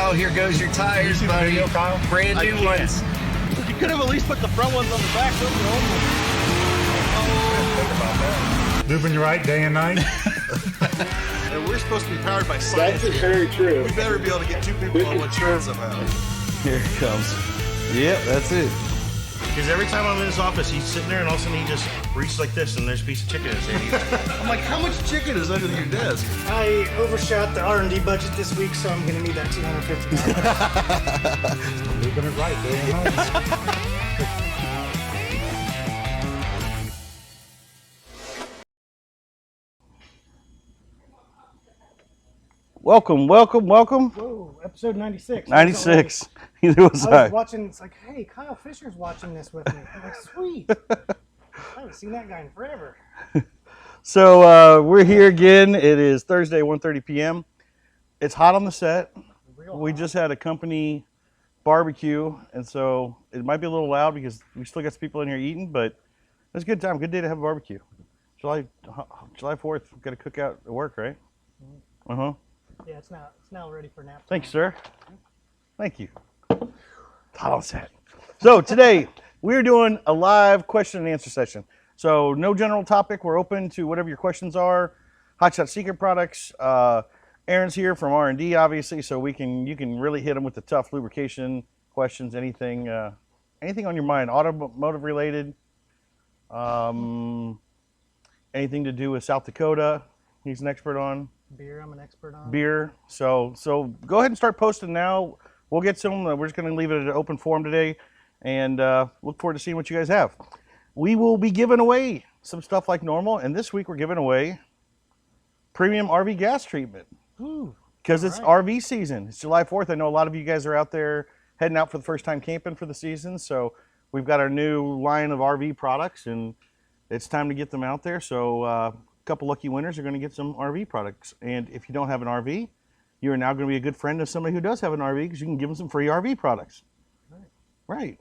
Kyle, here goes your tires, buddy. Video, Kyle? Brand new ones. You could have at least put the front ones on the back. Moving you right day and night. And we're supposed to be powered by science. That's very true. We better be able to get two people on one train somehow. Here it comes. Yep, that's it. Because every time I'm in his office, he's sitting there and all of a sudden he just reaches like this and there's a piece of chicken in his hand. I'm like, how much chicken is under your desk? I overshot the R&D budget this week, so I'm going to need that $250. Moving it right day and night. Welcome. Whoa, episode 96. 96. I was watching, it's like, hey, Kyle Fisher's watching this with me. I'm like, sweet. I haven't seen that guy in forever. So we're here again. It is Thursday, 1:30 p.m. It's hot on the set. We just had a company barbecue, and so it might be a little loud because we still got some people in here eating, but it's a good time. Good day to have a barbecue. July 4th, we've got a cookout at work, right? Uh-huh. Yeah, it's now ready for nap time. Thank you, sir. Thank you. Hot on set. So today we're doing a live question and answer session. So no general topic. We're open to whatever your questions are. Hotshot Secret products. Aaron's here from R&D, obviously, so you can really hit him with the tough lubrication questions. Anything on your mind, automotive related. Anything to do with South Dakota. He's an expert on. Beer, I'm an expert on. Beer. So go ahead and start posting now. We'll get some. We're just going to leave it at an open forum today, and look forward to seeing what you guys have. We will be giving away some stuff like normal, and this week we're giving away premium RV gas treatment because it's RV season. It's July 4th. I know a lot of you guys are out there heading out for the first time camping for the season, so we've got our new line of RV products, and it's time to get them out there. So a couple lucky winners are going to get some RV products, and if you don't have an RV, you are now going to be a good friend of somebody who does have an RV because you can give them some free RV products. Right.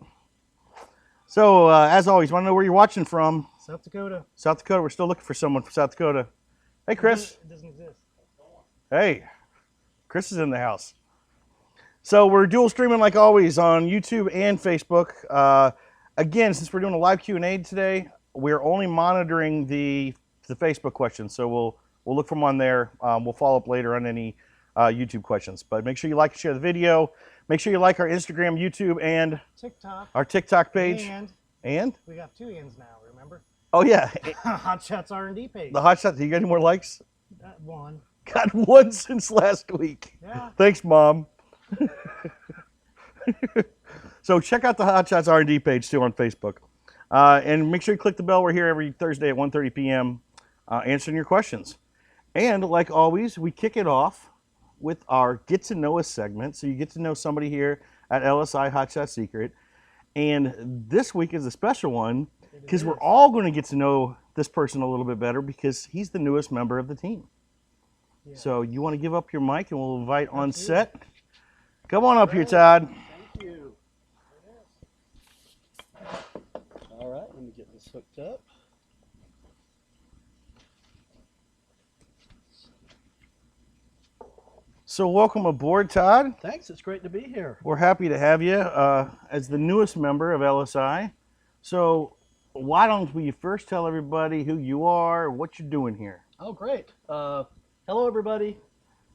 So, as always, want to know where you're watching from? South Dakota. South Dakota. We're still looking for someone from South Dakota. Hey, Chris. It doesn't exist. Hey, Chris is in the house. So we're dual streaming like always on YouTube and Facebook. Again, since we're doing a live Q&A today, we're only monitoring the Facebook questions. So we'll look for them on there. We'll follow up later on any YouTube questions. But make sure you like and share the video. Make sure you like our Instagram, YouTube, and our TikTok page. And we got 2 ends now, remember? Oh, yeah. Hot Shots R&D page. The Hot Shots. You got any more likes? One. Got one since last week. Yeah. Thanks, Mom. So check out the Hot Shots R&D page, too, on Facebook. And make sure you click the bell. We're here every Thursday at 1:30 p.m. Answering your questions. And like always, we kick it off with our Get to Know Us segment. So you get to know somebody here at LSI Hotshot Secret. And this week is a special one because we're all going to get to know this person a little bit better because he's the newest member of the team. Yeah. So you want to give up your mic and we'll invite on set. Come on up here, Todd. Thank you. All right, let me get this hooked up. So welcome aboard, Todd. Thanks, it's great to be here. We're happy to have you as the newest member of LSI. So why don't we first tell everybody who you are, what you're doing here? Oh, great. Hello, everybody.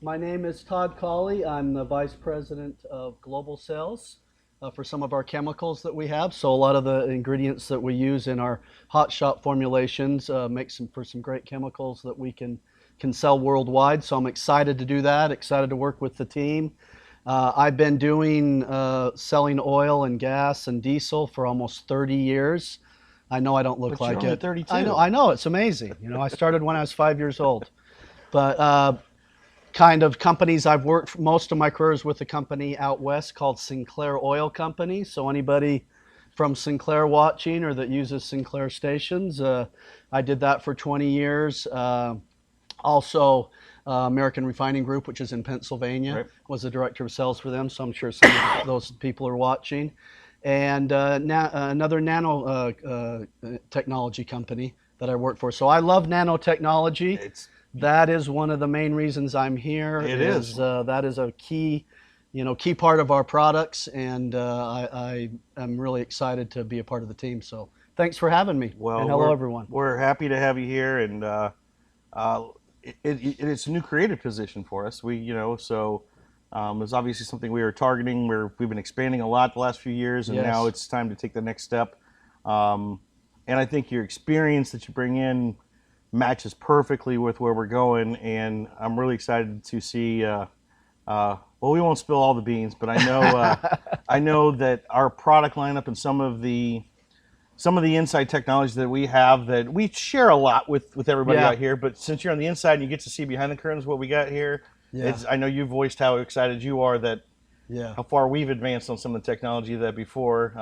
My name is Todd Cawley. I'm the Vice President of Global Sales for some of our chemicals that we have. So a lot of the ingredients that we use in our hot shot formulations make for some great chemicals that we can sell worldwide. So I'm excited to do that, excited to work with the team. I've been doing selling oil and gas and diesel for almost 30 years. I know I don't look like it. 32. I know, it's amazing. You know, I started when I was 5 years old. But kind of companies I've worked most of my career is with a company out west called Sinclair Oil Company. So anybody from Sinclair watching or that uses Sinclair stations, I did that for 20 years. Also, American Refining Group, which is in Pennsylvania, was the director of sales for them, so I'm sure some of those people are watching. And another nano technology company that I work for. So I love nanotechnology. That is one of the main reasons I'm here. It is. That is a key key part of our products, and I am really excited to be a part of the team. So thanks for having me. Well, and hello, everyone. We're happy to have you here, and it's a new creative position for us. It's obviously something we were targeting. We've been expanding a lot the last few years, and Yes. now it's time to take the next step. And I think your experience that you bring in matches perfectly with where we're going, and I'm really excited to see. Well, we won't spill all the beans, but I know that our product lineup and some of the inside technologies that we have that we share a lot with everybody Yeah. out here. But since you're on the inside and you get to see behind the curtains what we got here, Yeah. I know you voiced how excited you are that Yeah. how far we've advanced on some of the technology that before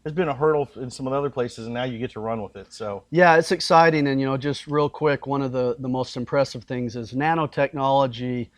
has been a hurdle in some of the other places, and now you get to run with it. So Yeah, it's exciting. And, just real quick, one of the most impressive things is nanotechnology.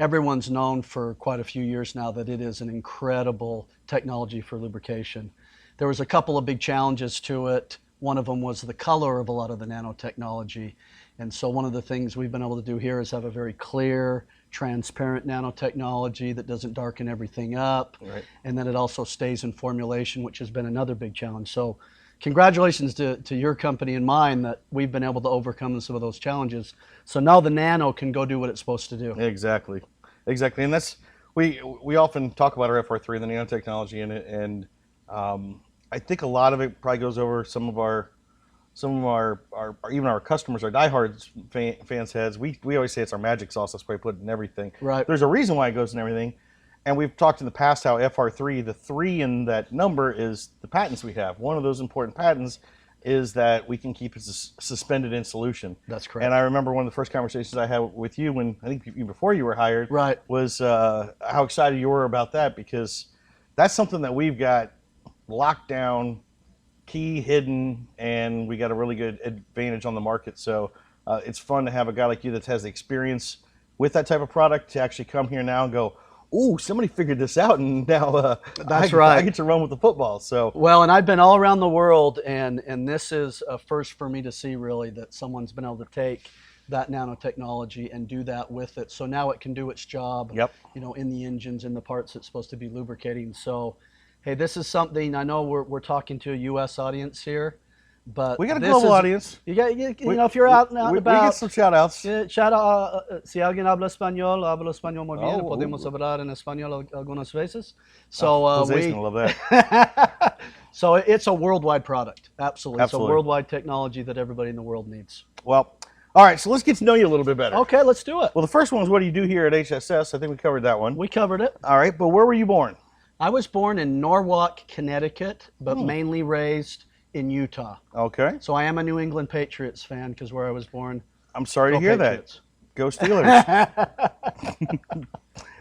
Everyone's known for quite a few years now that it is an incredible technology for lubrication. There was a couple of big challenges to it. One of them was the color of a lot of the nanotechnology. And so one of the things we've been able to do here is have a very clear, transparent nanotechnology that doesn't darken everything up. Right. And then it also stays in formulation, which has been another big challenge. So congratulations to your company and mine that we've been able to overcome some of those challenges. So now the nano can go do what it's supposed to do. exactly, and that's we often talk about our FR3 and the nanotechnology in it, and I think a lot of it probably goes over some of our even our customers, our diehard fans' heads. We always say it's our magic sauce. That's why we put it in everything. Right. There's a reason why it goes in everything, and we've talked in the past how FR3, the 3 in that number is the patents we have. One of those important patents is that we can keep it suspended in solution. That's correct. And I remember one of the first conversations I had with you when I think even before you were hired, Right. was how excited you were about that, because that's something that we've got locked down, key hidden, and we got a really good advantage on the market. So it's fun to have a guy like you that has the experience with that type of product to actually come here now and go, ooh, somebody figured this out, and now That's right. I get to run with the football. So Well, and I've been all around the world, and this is a first for me to see, really, that someone's been able to take that nanotechnology and do that with it. So now it can do its job, Yep. in the engines and the parts it's supposed to be lubricating. So, hey, this is something, I know we're talking to a U.S. audience here, but we got a this global is- audience. You got, if you're out and out and We about. get some shout outs. Shout out, si alguien habla español, habla español muy bien, Oh, podemos hablar en español algunas veces. So Jose's we, gonna love that. so it's a worldwide product. Absolutely. It's a Absolutely. worldwide technology that everybody in the world needs. Well, all right, so let's get to know you a little bit better. Okay, let's do it. Well, the first one is what do you do here at HSS? I think we covered that one. We covered it. All right, but where were you born? I was born in Norwalk, Connecticut, but mainly raised in Utah. Okay. So I am a New England Patriots fan because where I was born. I'm sorry to Go hear Patriots. that. Go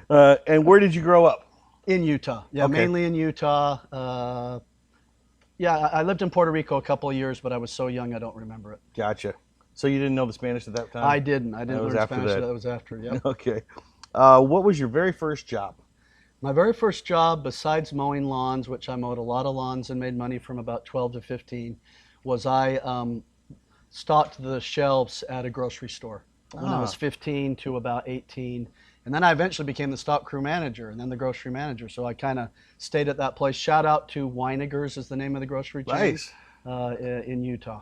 Steelers. And where did you grow up? In Utah. Yeah, Okay. mainly in Utah. I lived in Puerto Rico a couple of years, but I was so young I don't remember it. Gotcha. So you didn't know the Spanish at that time? I didn't. I didn't was learn after Spanish. that. That was after, yeah. Okay. What was your very first job? My very first job, besides mowing lawns, which I mowed a lot of lawns and made money from about 12 to 15, was I stocked the shelves at a grocery store when I was 15 to about 18. And then I eventually became the stock crew manager and then the grocery manager. So I kind of stayed at that place. Shout out to Weinigers is the name of the grocery chain. Nice. In Utah.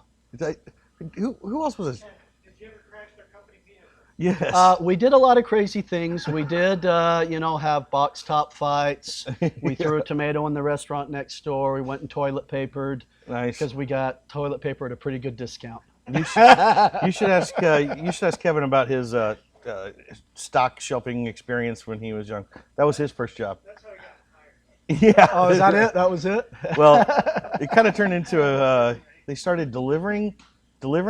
Who else was this? Did you ever crash their company vehicle? Yes. We did a lot of crazy things. We did, have box top fights. We threw a tomato in the restaurant next door. We went and toilet papered Nice. because we got toilet paper at a pretty good discount. You should ask Kevin about his stock shelving experience when he was young. That was his first job. That's how I got hired. Yeah. Oh, is that it? That was it? Well, it kind of turned into they started delivering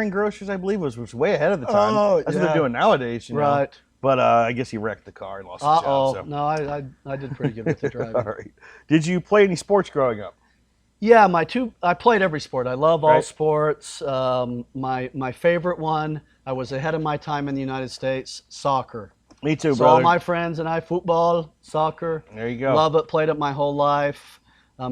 groceries, I believe, which was way ahead of the time. Oh, That's what yeah. they're doing nowadays, you know. Right. But I guess he wrecked the car and lost his Uh-oh. job. So. No, I did pretty good with the driving. All right. Did you play any sports growing up? Yeah, I played every sport. I love all Right. sports. My favorite one, I was ahead of my time in the United States, soccer. Me too, So brother. all my friends and I, football, soccer. There you go. Love it. Played it my whole life.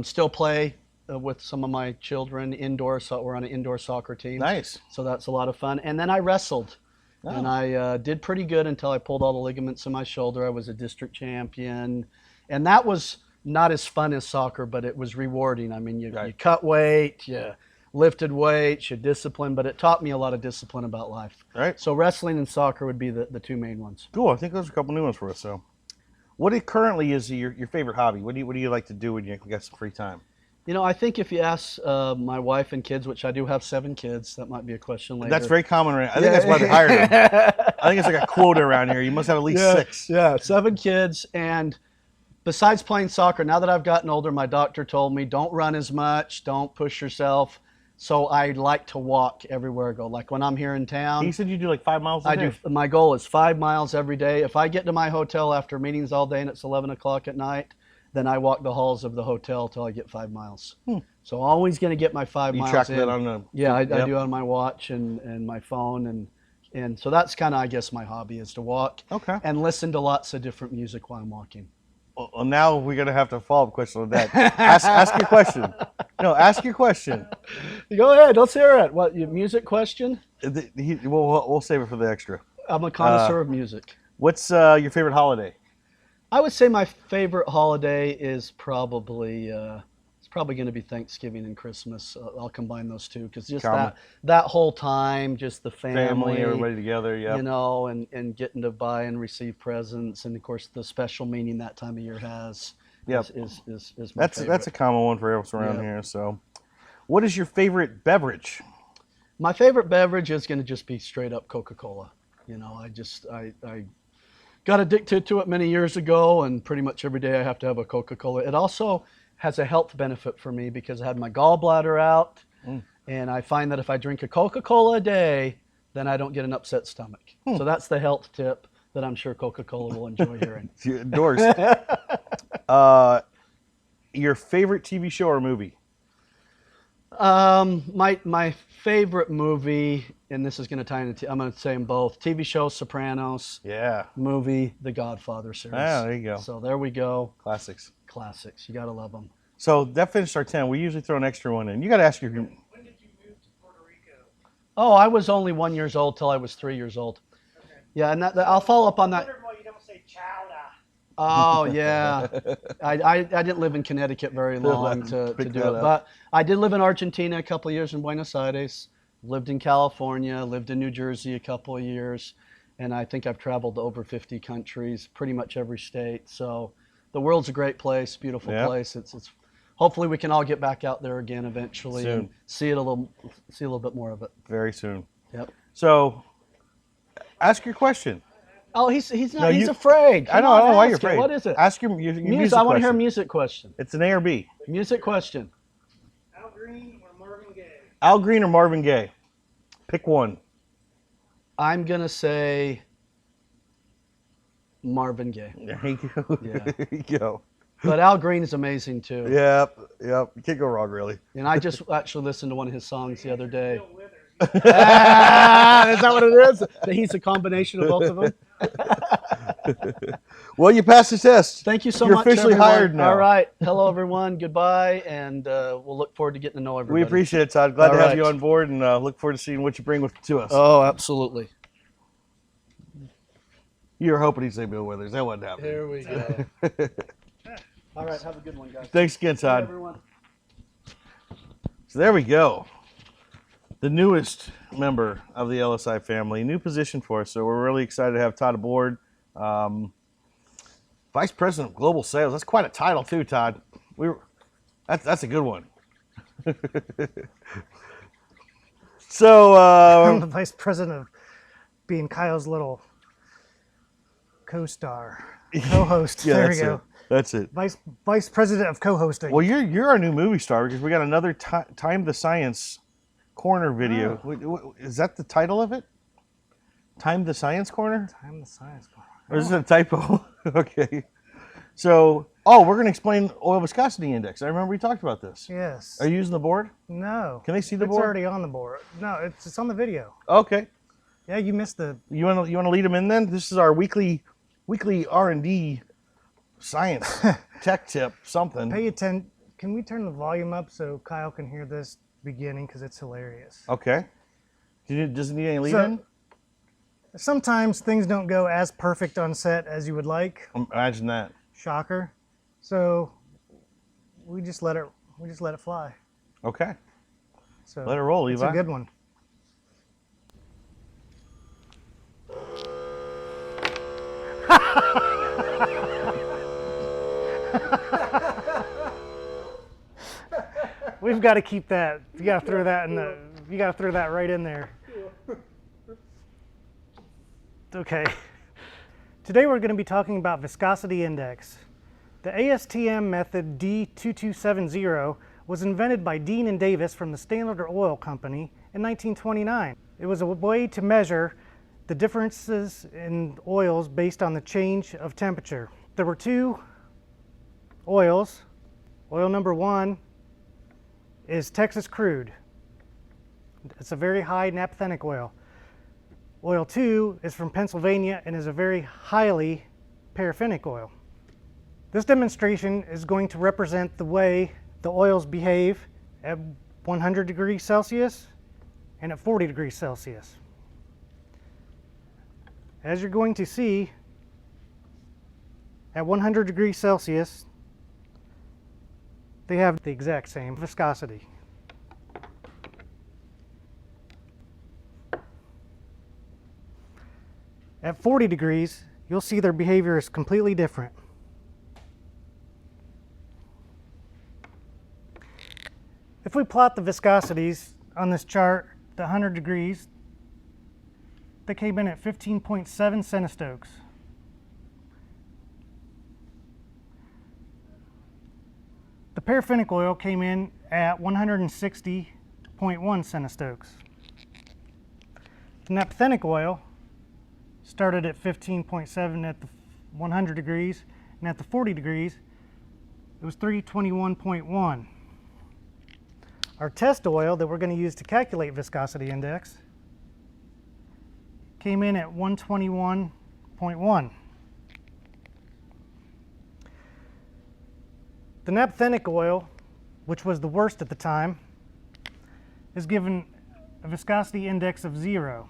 Still play with some of my children indoor. So we're on an indoor soccer team. Nice. So that's a lot of fun. And then I wrestled. Oh. And I did pretty good until I pulled all the ligaments in my shoulder. I was a district champion. And that was not as fun as soccer, but it was rewarding. I mean, you cut weight, you lifted weights, you discipline, but it taught me a lot of discipline about life. Right. So wrestling and soccer would be the two main ones. Cool. I think those are a couple new ones for us. So, what currently is your favorite hobby? What do you like to do when you got some free time? You know, I think if you ask my wife and kids, which I do have 7 kids, that might be a question later. That's very common. Right? I think that's why they hired them. I think it's like a quota around here. You must have at least 6. Yeah, 7 kids. And besides playing soccer, now that I've gotten older, my doctor told me don't run as much, don't push yourself. So I like to walk everywhere I go. Like when I'm here in town. He said you do like 5 miles a day. My goal is 5 miles every day. If I get to my hotel after meetings all day and it's 11 o'clock at night, then I walk the halls of the hotel till I get 5 miles. So always going to get my 5 miles. You track in. that on the... Yeah, I do on my watch and my phone. And so that's kind of, I guess, my hobby is to walk. Okay. And listen to lots of different music while I'm walking. Well, now we're going to have to follow up question on that. ask your question. No, ask your question. Go ahead. Let's hear it. What, your music question? We'll save it for the extra. I'm a connoisseur of music. What's your favorite holiday? I would say my favorite holiday is probably it's probably going to be Thanksgiving and Christmas. I'll combine those two because just that whole time, just the family, everybody together, yeah. You know, and getting to buy and receive presents, and of course the special meaning that time of year has. Yep. is my favorite. That's a common one for us around here. So, what is your favorite beverage? My favorite beverage is going to just be straight up Coca-Cola. You know, I got addicted to it many years ago, and pretty much every day I have to have a Coca-Cola. It also has a health benefit for me because I had my gallbladder out, and I find that if I drink a Coca-Cola a day, then I don't get an upset stomach. So that's the health tip that I'm sure Coca-Cola will enjoy hearing. Endorsed. Your favorite TV show or movie? My favorite movie, and this is going to tie into, I'm going to say them both. TV show, Sopranos. Yeah. Movie, The Godfather series. Ah, there you go. So there we go. Classics. Classics. You got to love them. So that finished our 10. We usually throw an extra one in. You got to ask your... When did you move to Puerto Rico? Oh, I was only 1 year old till I was 3 years old. Okay. Yeah, and I'll follow up on I that. wondered why you don't say chowder. Oh, yeah. I didn't live in Connecticut very long to do it. But I did live in Argentina a couple of years in Buenos Aires, lived in California, lived in New Jersey a couple of years, and I think I've traveled to over 50 countries, pretty much every state. So the world's a great place, beautiful place. It's hopefully we can all get back out there again eventually and see a little bit more of it. Very soon. Yep. So ask your question. Oh, he's not. No, he's afraid. I don't know why you're Ask it. afraid. What is it? Ask your music question. I want to hear a music question. It's an A or B. Music question. Al Green or Marvin Gaye? Al Green or Marvin Gaye? Pick one. I'm gonna say Marvin Gaye. There you go. Yeah. There you go. But Al Green is amazing too. Yep. You can't go wrong, really. And I just actually listened to one of his songs the other day. Bill Withers. Is that what it is? That he's a combination of both of them? Well, you passed the test. Thank you so You're much. officially everyone. hired now. All right. Hello, everyone. Goodbye. And we'll look forward to getting to know everybody. We appreciate it, Todd. Glad All to have right. you on board, and look forward to seeing what you bring to us. Oh, absolutely. You were hoping he'd say Bill Withers. That wasn't happening. Here we go. All right. Have a good one, guys. Thanks again, Bye, Todd. everyone. So there we go. The newest member of the LSI family, new position for us. So we're really excited to have Todd aboard. Vice President of Global Sales. That's quite a title too, Todd. That's a good one. So I'm the vice president of being Kyle's little co-star, co-host. yeah, there we that's go. it. That's it. Vice president of co-hosting. Well, you're our new movie star because we got another Time the Science Corner video. Oh. Is that the title of it? Time the Science Corner? I'm the science guy. Or is it a typo? Okay. So, we're going to explain oil viscosity index. I remember we talked about this. Yes. Are you using the board? No. Can they see the It's board? already on the board. No, it's on the video. Okay. Yeah, you missed the. You want to lead them in then? This is our weekly R&D science tech tip something. Pay attention. Can we turn the volume up so Kyle can hear this beginning because it's hilarious. Okay. Does it need any lead So- in? Sometimes things don't go as perfect on set as you would like. Imagine that. Shocker. So we just let it fly. Okay. So Let it roll, it's Levi. a good one. We've got to keep that. You got to throw that in the. You got to throw that right in there. Okay. Today we're going to be talking about viscosity index. The ASTM method D2270 was invented by Dean and Davis from the Standard Oil Company in 1929. It was a way to measure the differences in oils based on the change of temperature. There were two oils. Oil number one is Texas crude. It's a very high naphthenic oil. Oil 2 is from Pennsylvania and is a very highly paraffinic oil. This demonstration is going to represent the way the oils behave at 100 degrees Celsius and at 40 degrees Celsius. As you're going to see, at 100 degrees Celsius, they have the exact same viscosity. At 40 degrees, you'll see their behavior is completely different. If we plot the viscosities on this chart, the 100 degrees, they came in at 15.7 centistokes. The paraffinic oil came in at 160.1 centistokes. The naphthenic oil started at 15.7 at the 100 degrees, and at the 40 degrees, it was 321.1. Our test oil that we're going to use to calculate viscosity index came in at 121.1. The naphthenic oil, which was the worst at the time, is given a viscosity index of 0.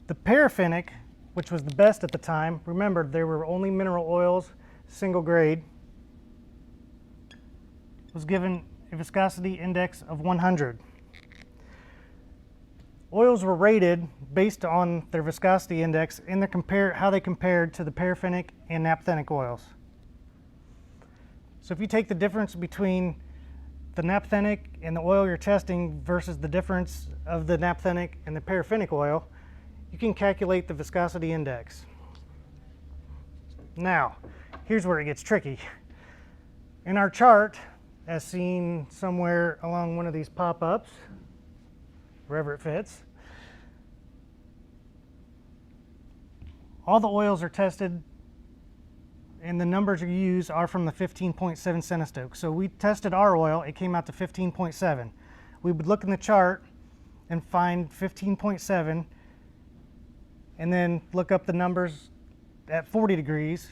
The paraffinic, which was the best at the time, remember there were only mineral oils, single grade, was given a viscosity index of 100. Oils were rated based on their viscosity index and how they compared to the paraffinic and naphthenic oils. So if you take the difference between the naphthenic and the oil you're testing versus the difference of the naphthenic and the paraffinic oil, you can calculate the viscosity index. Now, here's where it gets tricky. In our chart, as seen somewhere along one of these pop-ups, wherever it fits, all the oils are tested and the numbers you use are from the 15.7 centistokes. So we tested our oil, it came out to 15.7. We would look in the chart and find 15.7 and then look up the numbers at 40 degrees,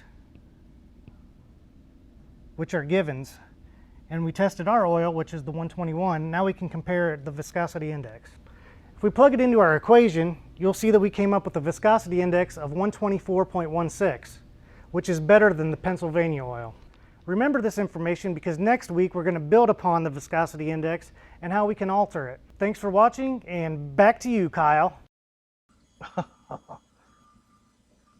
which are givens. And we tested our oil, which is the 121. Now we can compare the viscosity index. If we plug it into our equation, you'll see that we came up with a viscosity index of 124.16, which is better than the Pennsylvania oil. Remember this information because next week we're going to build upon the viscosity index and how we can alter it. Thanks for watching, and back to you, Kyle.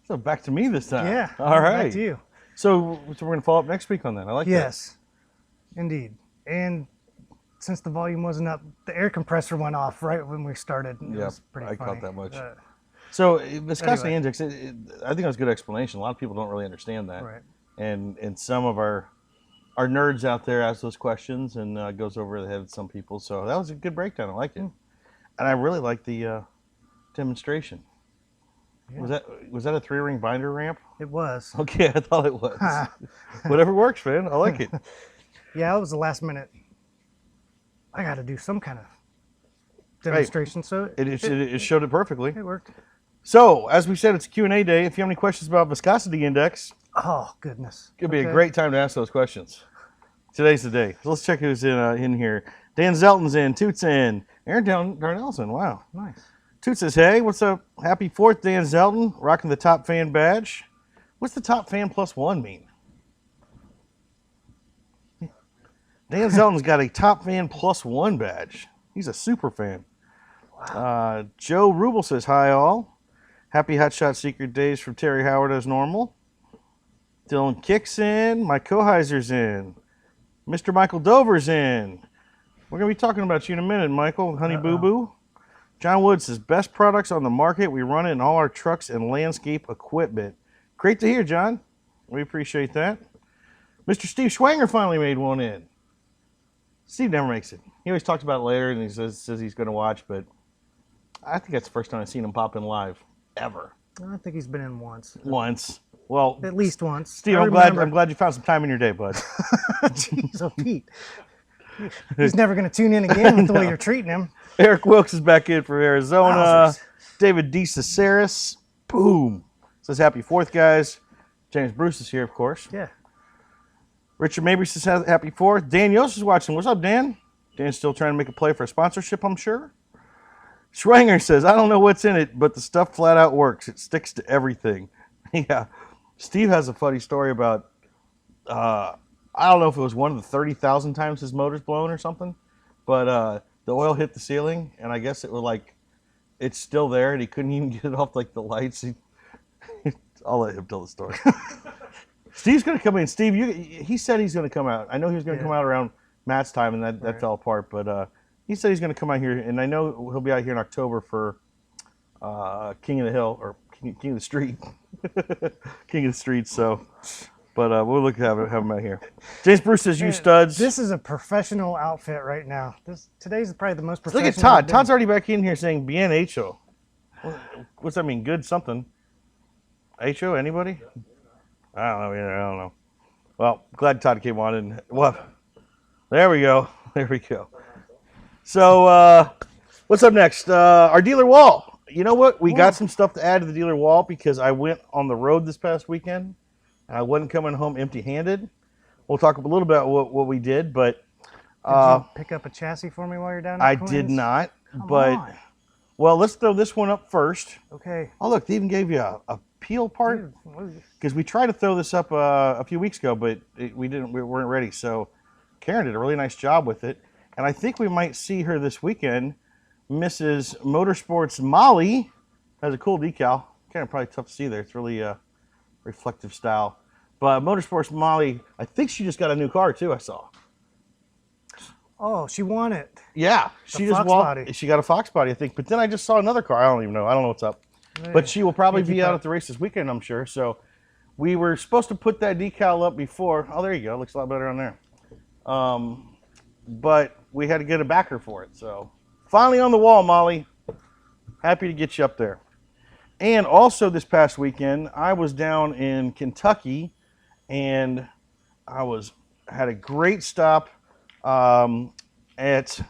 So back to me this time. Yeah, All right. back to you. So we're going to follow up next week on that. I like that. Yes, indeed. And since the volume wasn't up, the air compressor went off right when we started. It Yeah, was pretty I funny. caught that much. So viscosity Anyway. index, I think that's a good explanation. A lot of people don't really understand that. Right. And some of our nerds out there ask those questions and goes over the head of some people. So that was a good breakdown. I like it. And I really like the demonstration. Yeah. Was that a 3-ring binder ramp? It was. Okay, I thought it was. Whatever works, man. I like it. Yeah, it was the last minute. I got to do some kind of demonstration, so It showed it perfectly. it worked. So, as we said, it's Q&A day. If you have any questions about viscosity index, Oh, goodness. it could be a Okay. great time to ask those questions. Today's the day. So let's check who's in here. Dan Zelton's in. Toots in. Aaron Darnell's in. Wow. Nice. Toots says, hey, what's up? Happy 4th, Dan Zelton. Rocking the top fan badge. What's the top fan plus 1 mean? Dan Zelton's got a Top Fan +1 badge. He's a super fan. Joe Rubel says, hi all. Happy Hot Shot Secret Days from Terry Howard as normal. Dylan Kicks in. Mike Koheiser's in. Mr. Michael Dover's in. We're going to be talking about you in a minute, Michael. Honey Boo Boo. John Wood says, best products on the market. We run it in all our trucks and landscape equipment. Great to hear, John. We appreciate that. Mr. Steve Schwanger finally made one in. Steve never makes it. He always talks about it later and he says he's going to watch, but I think that's the first time I've seen him pop in live, ever. I think he's been in once. Once. Well, At least once. Steve, I'm glad you found some time in your day, bud. So Pete, he's never going to tune in again with the way you're treating him. Eric Wilkes is back in for Arizona. Wowzers. David D. Caceres, boom, says happy 4th, guys. James Bruce is here, of course. Yeah. Richard Mabry says happy 4th. Dan Yost is watching. What's up, Dan? Dan's still trying to make a play for a sponsorship, I'm sure. Schwanger says, I don't know what's in it, but the stuff flat out works. It sticks to everything. Yeah. Steve has a funny story about, I don't know if it was one of the 30,000 times his motor's blown or something, but the oil hit the ceiling, and I guess it was like, it's still there, and he couldn't even get it off like the lights. I'll let him tell the story. Steve's going to come in. Steve, he said he's going to come out. I know he was going to come out around Matt's time, and that fell apart, but he said he's going to come out here, and I know he'll be out here in October for King of the Hill, or King of the Street. King of the Street, so. But we'll look to have him out here. James Bruce says, you studs. This is a professional outfit right now. Today's probably the most professional. Look at Todd. Todd's already back in here saying, bien hecho. What's that mean? Good something. Hecho? Anybody? I don't know either. I don't know. Well, glad Todd came on. And well, there we go. There we go. So, what's up next? Our dealer wall. You know what? We got some stuff to add to the dealer wall because I went on the road this past weekend. I wasn't coming home empty-handed. We'll talk a little bit about what we did, but Did you pick up a chassis for me while you're down there? I did not. But well, let's throw this one up first. Okay. Oh, look, they even gave you a peel part because we tried to throw this up a few weeks ago, but we weren't ready. So Karen did a really nice job with it, and I think we might see her this weekend. Mrs. Motorsports Molly has a cool decal. Kind of probably tough to see there. It's really reflective style. But Motorsports Molly, I think she just got a new car too. I saw. Oh, she won it. Yeah, she just Fox walked. body. She got a Fox body, I think. But then I just saw another car. I don't even know. I don't know what's up. But she will probably be out at the race this weekend, I'm sure. So we were supposed to put that decal up before. Oh, there you go. Looks a lot better on there. But we had to get a backer for it. So finally on the wall, Molly. Happy to get you up there. And also this past weekend, I was down in Kentucky, and I had a great stop at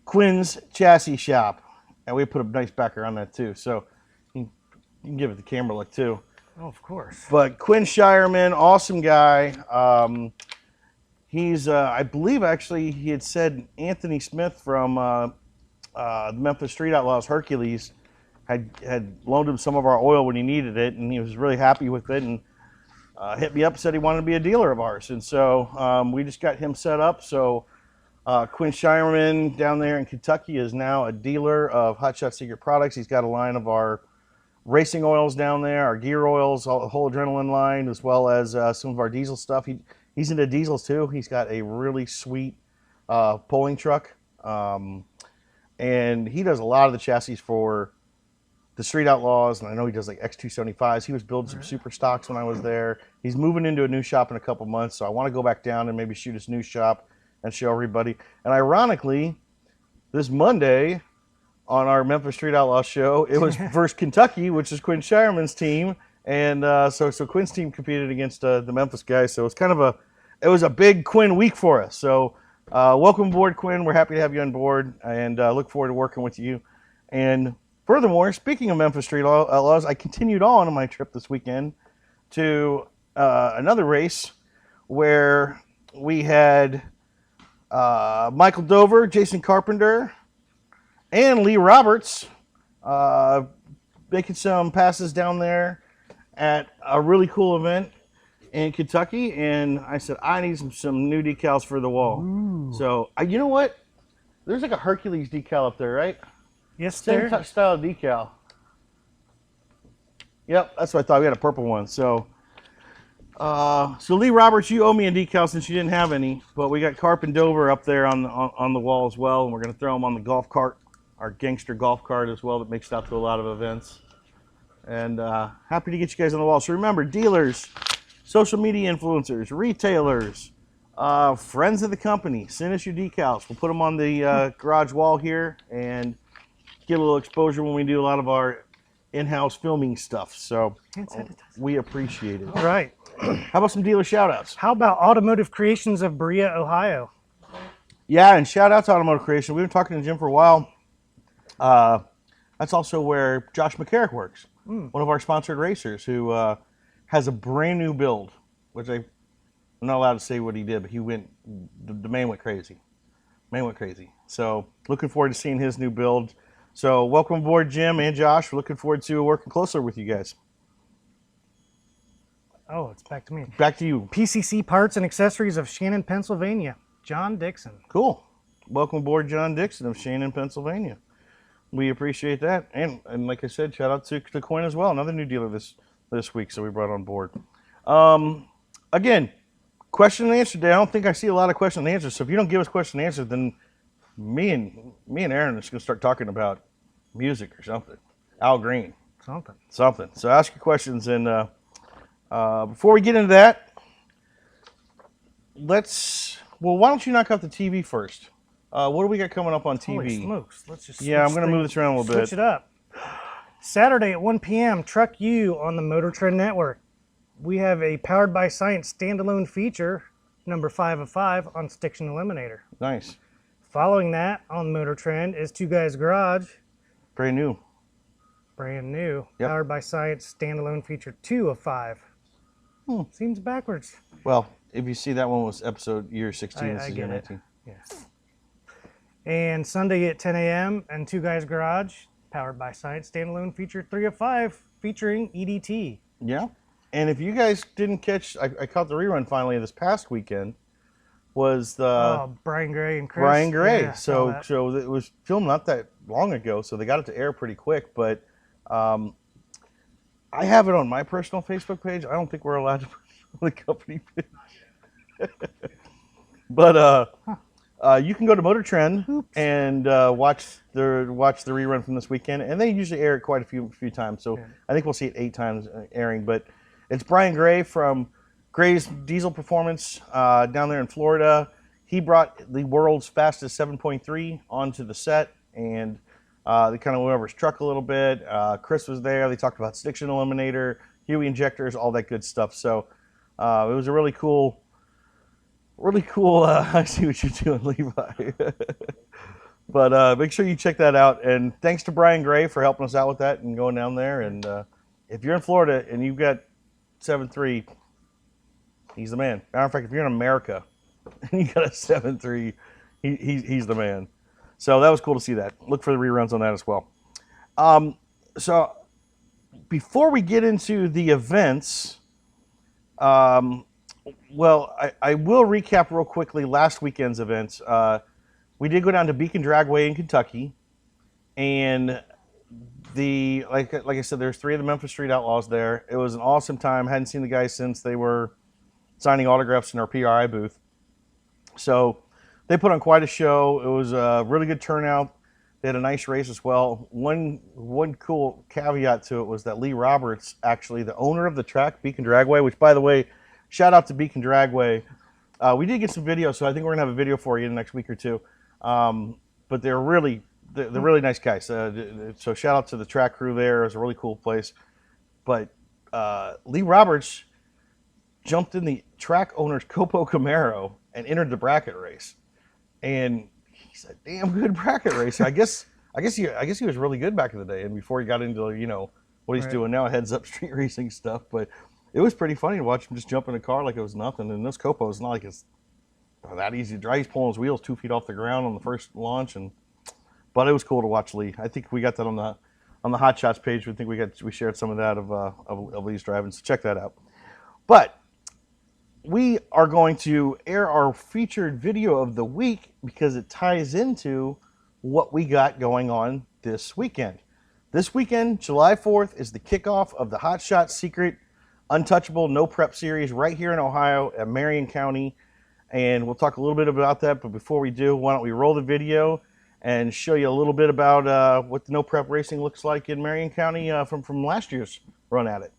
Quinn's Chassis Shop, and we put a nice backer on that too. So you can give it the camera look too. Oh, of course. But Quinn Shireman, awesome guy. He's, I believe, actually, he had said Anthony Smith from the Memphis Street Outlaws, Hercules, had loaned him some of our oil when he needed it, and he was really happy with it, and hit me up, said he wanted to be a dealer of ours. And so we just got him set up. So Quinn Shireman down there in Kentucky is now a dealer of Hot Shot Secret products. He's got a line of our racing oils down there, our gear oils, the whole adrenaline line, as well as some of our diesel stuff. He's into diesels too. He's got a really sweet pulling truck. And he does a lot of the chassis for the Street Outlaws, and I know he does like X275s. He was building some super stocks when I was there. He's moving into a new shop in a couple months, so I want to go back down and maybe shoot his new shop and show everybody. And ironically, this Monday on our Memphis Street Outlaw show, it was versus Kentucky, which is Quinn Shireman's team, and so Quinn's team competed against the Memphis guys. So it's kind of a big Quinn week for us. So welcome aboard, Quinn. We're happy to have you on board, and look forward to working with you. And furthermore, speaking of Memphis Street Outlaws, I continued on my trip this weekend to another race where we had Michael Dover, Jason Carpenter, and Lee Roberts making some passes down there at a really cool event. in Kentucky, and I said I need some new decals for the wall. Ooh. So you know what? There's like a Hercules decal up there, right? Yes, Same there. style decal. Yep, that's what I thought. We had a purple one. So Lee Roberts, you owe me a decal since you didn't have any, but we got Carp and Dover up there on the wall as well, and we're going to throw them on the golf cart, our gangster golf cart as well that makes it out to a lot of events. And happy to get you guys on the wall. So remember, dealers, social media influencers, retailers, friends of the company, send us your decals. We'll put them on the garage wall here and get a little exposure when we do a lot of our in-house filming stuff. So we appreciate it. All right. How about some dealer shout-outs? How about Automotive Creations of Berea, Ohio? Yeah, and shout out to Automotive Creation. We've been talking to Jim for a while. That's also where Josh McCarrick works, one of our sponsored racers who has a brand new build, which I'm not allowed to say what he did, but the man went crazy. So looking forward to seeing his new build. So welcome aboard, Jim and Josh. We're looking forward to working closer with you guys. Oh, it's back to me. Back to you. PCC Parts and Accessories of Shannon, Pennsylvania. John Dixon. Cool. Welcome aboard, John Dixon of Shannon, Pennsylvania. We appreciate that. And like I said, shout out to Coin as well, another new dealer this week, so we brought on board. Again, question and answer day. I don't think I see a lot of question and answers. So if you don't give us question and answers, then me and Aaron are just going to start talking about music or something. Al Green. Something. So ask your questions. And before we get into that, why don't you knock out the TV first? What do we got coming up on TV? Holy smokes. Let's just I'm going to move this around a little bit. Switch it up. Saturday at 1 p.m., Truck U on the Motor Trend Network. We have a Powered by Science standalone feature, number 5 of 5, on Stiction Eliminator. Nice. Following that on Motor Trend is Two Guys Garage. Brand new. Yep. Powered by Science standalone feature 2 of 5. Seems backwards. Well, if you see, that one was episode year 16. This is year 19. Yeah. And Sunday at 10 a.m. and Two Guys Garage, Powered by Science standalone feature 3 of 5, featuring EDT. Yeah. And if you guys didn't catch, I caught the rerun finally this past weekend. Was the Brian Gray and Chris. Brian Gray. Yeah, so it was filmed not that long ago, so they got it to air pretty quick. But I have it on my personal Facebook page. I don't think we're allowed to put it on the company page. But you can go to Motor Trend and watch the rerun from this weekend, and they usually air it quite a few times. So I think we'll see it 8 times airing. But it's Brian Gray from Gray's Diesel Performance down there in Florida. He brought the world's fastest 7.3 onto the set, and they kind of went over his truck a little bit. Chris was there. They talked about Stiction Eliminator, Huey injectors, all that good stuff. So it was a really cool. I see what you're doing, Levi. But make sure you check that out. And thanks to Brian Gray for helping us out with that and going down there. And if you're in Florida and you've got 7.3, he's the man. Matter of fact, if you're in America and you got a 7.3, he's the man. So that was cool to see that. Look for the reruns on that as well. So before we get into the events, I will recap real quickly last weekend's events. We did go down to Beacon Dragway in Kentucky, and like I said, there's 3 of the Memphis Street Outlaws there. It was an awesome time. Hadn't seen the guys since they were signing autographs in our PRI booth. So they put on quite a show. It was a really good turnout. They had a nice race as well. One cool caveat to it was that Lee Roberts, actually the owner of the track, Beacon Dragway, which, by the way, shout out to Beacon Dragway. We did get some video, so I think we're gonna have a video for you in the next week or two. But they're really nice guys. So shout out to the track crew there. It was a really cool place. But Lee Roberts jumped in the track owner's Copo Camaro and entered the bracket race, and he's a damn good bracket racer. I guess he was really good back in the day, and before he got into what he's doing now, heads up street racing stuff. But it was pretty funny to watch him just jump in a car like it was nothing. And this Copo is not like it's that easy to drive. He's pulling his wheels 2 feet off the ground on the first launch, but it was cool to watch Lee. I think we got that on the Hot Shots page. We shared some of that of Lee's driving. So check that out. But we are going to air our featured video of the week because it ties into what we got going on this weekend. This weekend, July 4th, is the kickoff of the Hot Shot Secret Untouchable No Prep Series right here in Ohio at Marion County. And we'll talk a little bit about that. But before we do, why don't we roll the video and show you a little bit about what the no prep racing looks like in Marion County from last year's run at it.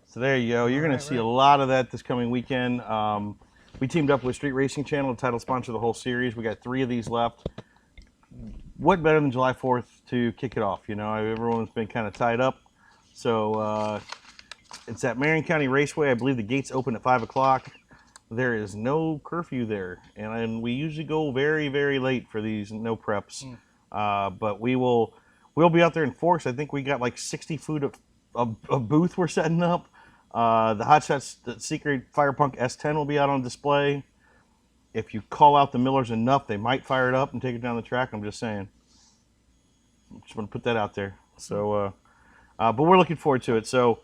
So there you go. You're going to see a lot of that this coming weekend. We teamed up with Street Racing Channel, the title sponsor of the whole series. We got 3 of these left. What better than July 4th to kick it off? You know, everyone's been kind of tied up. So it's at Marion County Raceway. I believe the gates open at 5 o'clock. There is no curfew there. And we usually go very, very late for these no preps. But we'll be out there in force. I think we got like 60 foot of a booth we're setting up. The Hot Shots Secret Fire Punk S10 will be out on display. If you call out the Millers enough, they might fire it up and take it down the track. I'm just saying. Just want to put that out there. So, but we're looking forward to it. So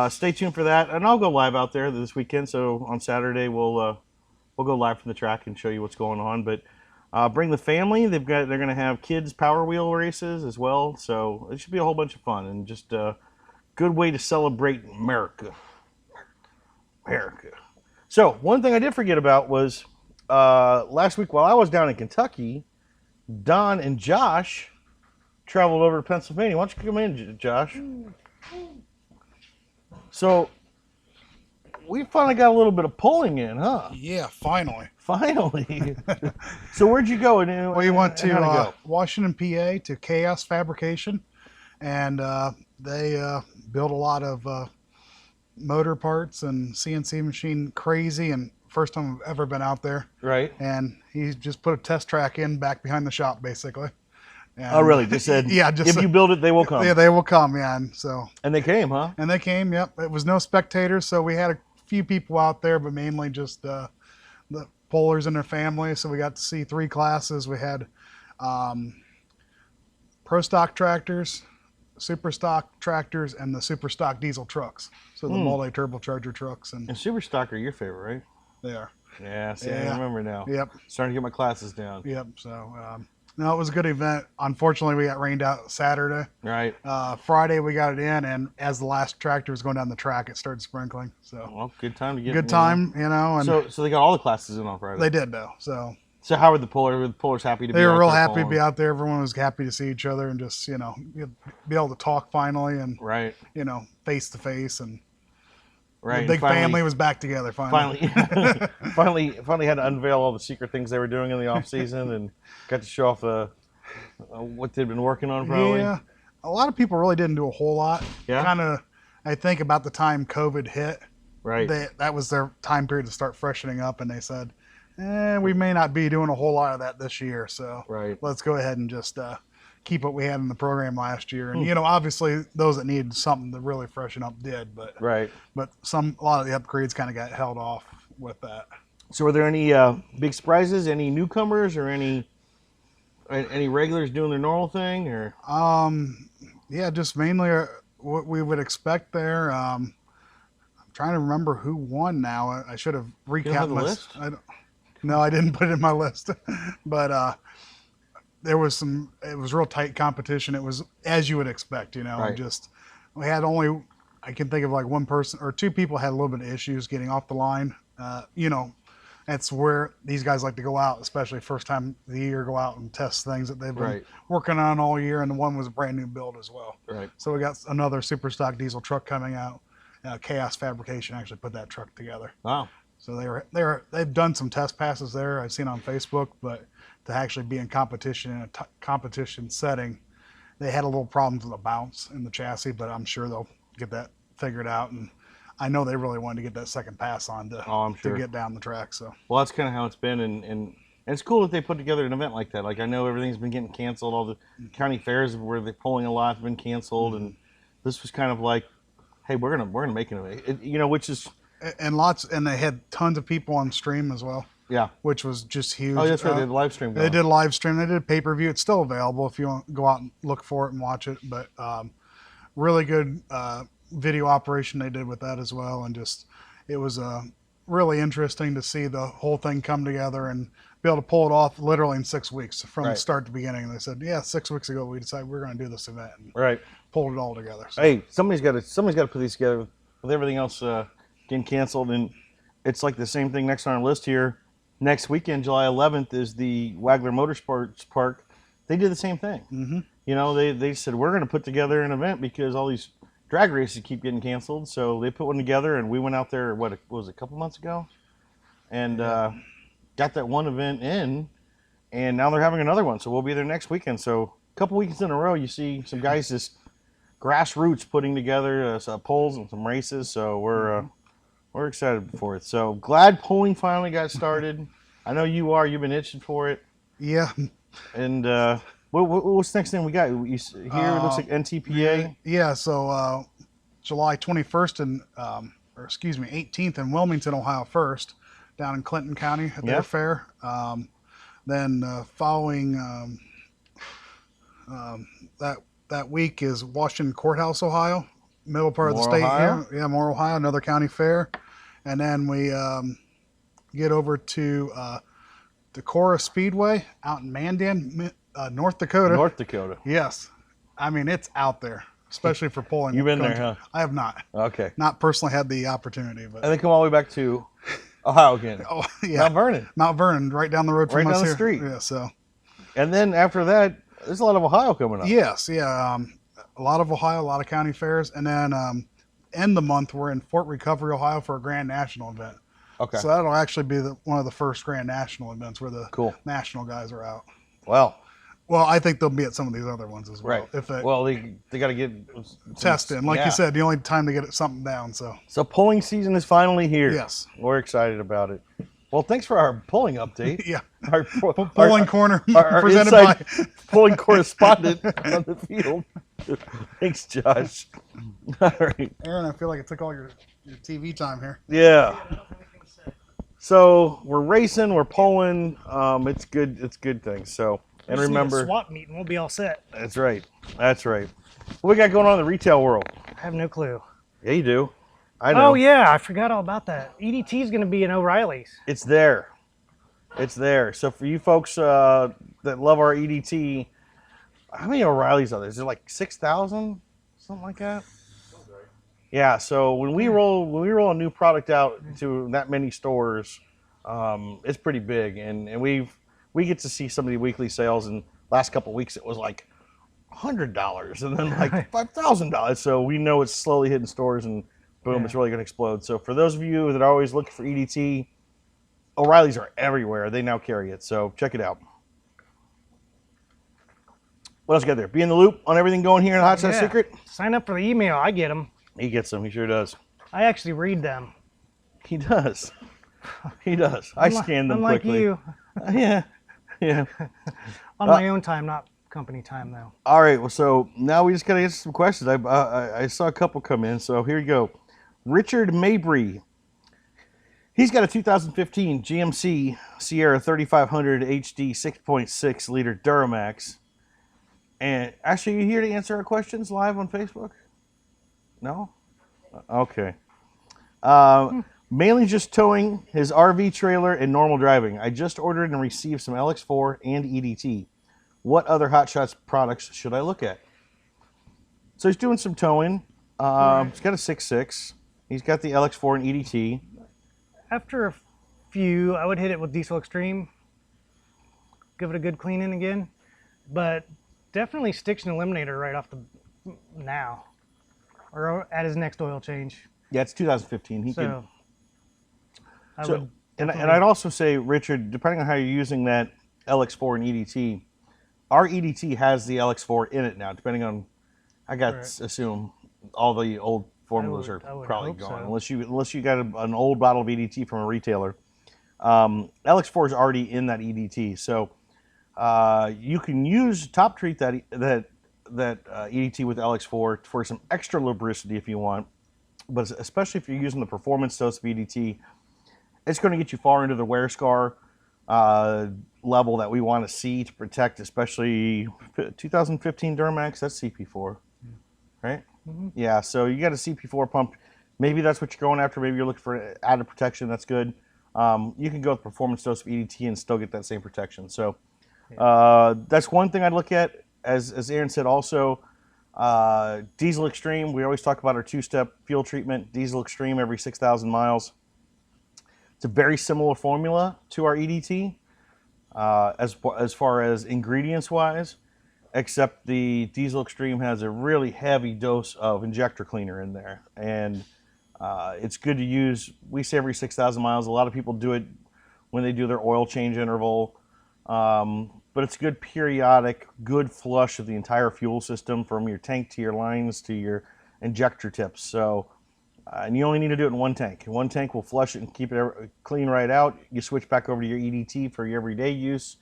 stay tuned for that, and I'll go live out there this weekend. So on Saturday we'll go live from the track and show you what's going on. But bring the family. They're going to have kids Power Wheel races as well. So it should be a whole bunch of fun and just a good way to celebrate America. So one thing I did forget about was last week while I was down in Kentucky, Don and Josh traveled over to Pennsylvania. Why don't you come in, Josh? So we finally got a little bit of pulling in, huh? Yeah, finally. Finally. So where'd you go? We went to Washington, PA to Chaos Fabrication, and they build a lot of motor parts and CNC machine crazy, and first time I've ever been out there. Right. And he just put a test track in back behind the shop, basically. And, oh, really? Just said, yeah, just if you build it, they will come. Yeah, they will come, yeah. And they came, huh? And they came, yep. It was no spectators, so we had a few people out there, but mainly just the pullers and their families. So we got to see 3 classes. We had pro stock tractors, super stock tractors, and the super stock diesel trucks. So the multi-turbocharger trucks. And super stock are your favorite, right? They are. Yeah, see, Yeah. I remember now. Yep. Starting to get my classes down. Yep. So, no, it was a good event. Unfortunately, we got rained out Saturday. Right. Friday, we got it in, and as the last tractor was going down the track, it started sprinkling. So, well, good time to get good time, you know. And so they got all the classes in on Friday. they did, though. So So how were the pullers? Were the pullers happy to be They were out real there happy to pulling? be out there. Everyone was happy to see each other and just, be able to talk finally and, Right. face to face. And Right. the and big finally, family was back together finally. finally had to unveil all the secret things they were doing in the off season and got to show off what they'd been working on probably. Yeah. A lot of people really didn't do a whole lot. Yeah? Kind of, I think about the time COVID hit, Right. that was their time period to start freshening up. And they said, we may not be doing a whole lot of that this year. So Right. let's go ahead and just keep what we had in the program last year. And, obviously those that needed something to really freshen up did. But Right. but a lot of the upgrades kind of got held off with that. So were there any big surprises? Any newcomers or any regulars doing their normal thing? Or Yeah, just mainly what we would expect there. I'm trying to remember who won now. I should have recapped have the my list? No, I didn't put it in my list. But there was it was real tight competition. It was as you would expect, Right. just we had only, I can think of like one person or two people had a little bit of issues getting off the line. That's where these guys like to go out, especially first time of the year, go out and test things that they've been Right. working on all year. And the one was a brand new build as well. Right. So we got another super stock diesel truck coming out. Chaos Fabrication actually put that truck together. Wow. So they've done some test passes there. I've seen on Facebook, but to actually be in competition in a competition setting, they had a little problems with the bounce in the chassis, but I'm sure they'll get that figured out. And I know they really wanted to get that second pass on I'm sure. to get down the track. So Well, that's kind of how it's been, and it's cool that they put together an event like that. Like I know everything's been getting canceled. All the county fairs where they're pulling a lot have been canceled, and this was kind of like, hey, we're gonna make an event. Which is and they had tons of people on stream as well, yeah. which was just huge. Oh, that's right. They did live stream. They did a live stream. They did pay-per-view. It's still available if you want to go out and look for it and watch it. But really good video operation they did with that as well. And just it was really interesting to see the whole thing come together and be able to pull it off literally in 6 weeks from Right. start to beginning. And they said, 6 weeks ago we decided we're going to do this event and Right. pulled it all together. So, Hey, somebody's got to put these together with everything else getting canceled, and it's like the same thing next on our list here. Next weekend, July 11th, is the Wagler Motorsports Park. They did the same thing. Mm-hmm. They said we're going to put together an event because all these drag races keep getting canceled. So they put one together, and we went out there. What was it, a couple months ago, and got that one event in, and now they're having another one. So we'll be there next weekend. So a couple weekends in a row, you see some guys just grassroots putting together some polls and some races. So we're excited for it. So glad polling finally got started. I know you are. You've been itching for it. yeah. And what's the next thing we got? Here it looks like NTPA. Yeah, so July 21st and 18th in Wilmington, Ohio first, down in Clinton County at their Yep. fair. Then following that week is Washington Courthouse, Ohio, middle part of the More state Ohio? here. Yeah, more Ohio, another county fair. And then we get over to Decorah Speedway out in Mandan, North Dakota. North Dakota. Yes. I mean, it's out there, especially for pulling. You've been there, country. huh? I have not. Okay. Not personally had the opportunity, but And then come all the way back to Ohio again. oh yeah, Mount Vernon. Mount Vernon, right down the road from Right us down the here. street. Yeah, so And then after that, there's a lot of Ohio coming up. yes, yeah, a lot of Ohio, a lot of county fairs, and then end the month we're in Fort Recovery, Ohio for a Grand National event. Okay. So that'll actually be one of the first Grand National events where the Cool. national guys are out. Well, Well, I think they'll be at some of these other ones as well. right. If they Well, they got to get test in, like yeah. you said, the only time to get something down. So So polling season is finally here. yes, We're excited about it. Well, thanks for our polling update. yeah. Our Polling corner our presented inside by. polling correspondent on the field. Thanks, Josh. All right. Aaron, I feel like it took all your TV time here. Yeah. So we're racing, we're polling. It's good. It's good things. So and Just need a remember, swap meet and we'll be all set. that's right. That's right. What we got going on in the retail world? I have no clue. Yeah, you do. I know. Oh yeah, I forgot all about that. EDT is going to be in O'Reilly's. It's there. It's there. So for you folks that love our EDT, how many O'Reillys are there? Is there like 6,000, something like that? Yeah. So when we roll a new product out to that many stores, it's pretty big, and we've we get to see some of the weekly sales, and last couple of weeks it was like $100 and then like $5,000. So we know it's slowly hitting stores, and boom, it's really going to explode. So for those of you that are always looking for EDT, O'Reilly's are everywhere. They now carry it, so check it out. What else you got there? Be in the loop on everything going here in Hot Sauce Secret? Sign up for the email. I get them. He gets them. He sure does. I actually read them. He does. He does. I scan them unlike quickly. you. Yeah. On my own time, not company time, though. All right. Well, so now we just got to answer some questions. I saw a couple come in, so here you go. Richard Mabry. He's got a 2015 GMC Sierra 3500 HD 6.6 liter Duramax. And actually, you here to answer our questions live on Facebook? No? Okay. Mainly just towing his RV trailer and normal driving. I just ordered and received some LX4 and EDT. What other Hot Shots products should I look at? So he's doing some towing. He's got a 6.6. He's got the LX4 and EDT. After a few, I would hit it with Diesel Extreme. Give it a good cleaning again. But definitely Stiction Eliminator right off the now. Or at his next oil change. Yeah, it's 2015. And I'd also say, Richard, depending on how you're using that LX4 and EDT, our EDT has the LX4 in it now, depending on, I got to assume all the old formulas are probably gone, unless you got an old bottle of EDT from a retailer. LX4 is already in that EDT, so you can top treat that EDT with LX4 for some extra lubricity if you want, but especially if you're using the performance dose of EDT, it's going to get you far into the wear scar level that we want to see to protect, especially 2015 Duramax. That's CP4, right? Mm-hmm. Yeah, so you got a CP4 pump. Maybe that's what you're going after. Maybe you're looking for added protection. That's good. You can go with performance dose of EDT and still get that same protection. So that's one thing I'd look at. As Aaron said, also Diesel Extreme. We always talk about our two-step fuel treatment. Diesel Extreme every 6,000 miles. It's a very similar formula to our EDT as far as ingredients-wise, except the Diesel Extreme has a really heavy dose of injector cleaner in there. And it's good to use, we say every 6,000 miles. A lot of people do it when they do their oil change interval. But it's good periodic, good flush of the entire fuel system from your tank to your lines to your injector tips. So, and you only need to do it in one tank. One tank will flush it and keep it clean right out. You switch back over to your EDT for your everyday use,